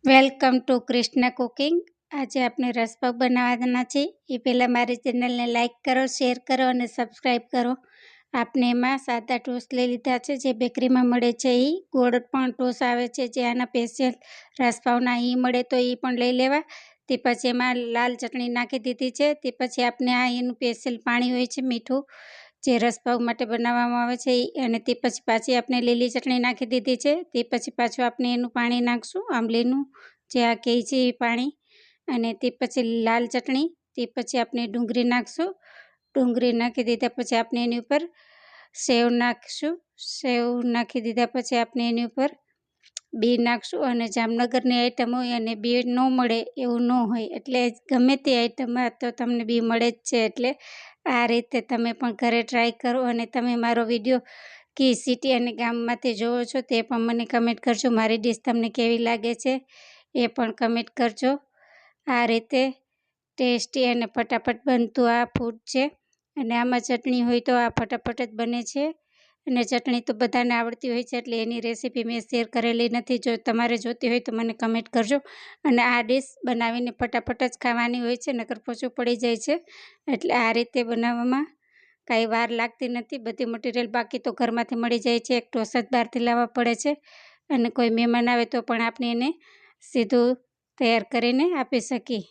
Welcome to Krishna cooking. આજે આપણે રસપાવ બનાવવાના છે. એ પહેલાં મારી ચેનલને લાઇક કરો, શેર કરો અને સબસ્ક્રાઈબ કરો. આપણે એમાં સાદા ટોસ્ટ લઈ લીધા છે, જે બેકરીમાં મળે છે. એ ગોળ પણ ટોસ્ટ આવે છે, જે આના સ્પેશિયલ રસપાવના એ મળે તો એ પણ લઈ લેવા. તે પછી એમાં લાલ ચટણી નાખી દીધી છે. તે પછી આપણે આ એનું સ્પેશિયલ પાણી હોય છે, મીઠું, જે રસપાવ માટે બનાવવામાં આવે છે. અને તે પછી પાછી આપણે લીલી ચટણી નાખી દીધી છે. તે પછી પાછું આપણે એનું પાણી નાખશું, આંબલીનું, જે આ કહે છે એ પાણી. અને તે પછી લાલ ચટણી. તે પછી આપણે ડુંગળી નાખશું. ડુંગળી નાખી દીધા પછી આપણે એની ઉપર સેવ નાખીશું. સેવ નાખી દીધા પછી આપણે એની ઉપર બી નાખશું. અને જામનગરની આઈટમ હોય અને બી ન મળે એવું ન હોય, એટલે ગમે તે આઈટમમાં તો તમને બી મળે જ છે. એટલે આ રીતે તમે પણ ઘરે ટ્રાય કરો. અને તમે મારો વિડીયો કી સિટી અને ગામમાંથી જોવો છો તે પણ મને કમેન્ટ કરજો. મારી ડીશ તમને કેવી લાગે છે એ પણ કમેન્ટ કરજો. આ રીતે ટેસ્ટી અને ફટાફટ બનતું આ ફૂડ છે. અને આમાં ચટણી હોય તો આ ફટાફટ જ બને છે. અને ચટણી તો બધાને આવડતી હોય છે, એટલે એની રેસીપી મેં શેર કરેલી નથી. જો તમારે જોતી હોય તો મને કમેન્ટ કરજો. અને આ ડીશ બનાવીને ફટાફટ જ ખાવાની હોય છે, નકર પોચું પડી જાય છે. એટલે આ રીતે બનાવવામાં કાંઈ વાર લાગતી નથી. બધી મટીરિયલ બાકી તો ઘરમાંથી મળી જાય છે. એક ટોસ જ બહારથી લાવવા પડે છે. અને કોઈ મહેમાન આવે તો પણ આપણે એને સીધું તૈયાર કરીને આપી શકીએ.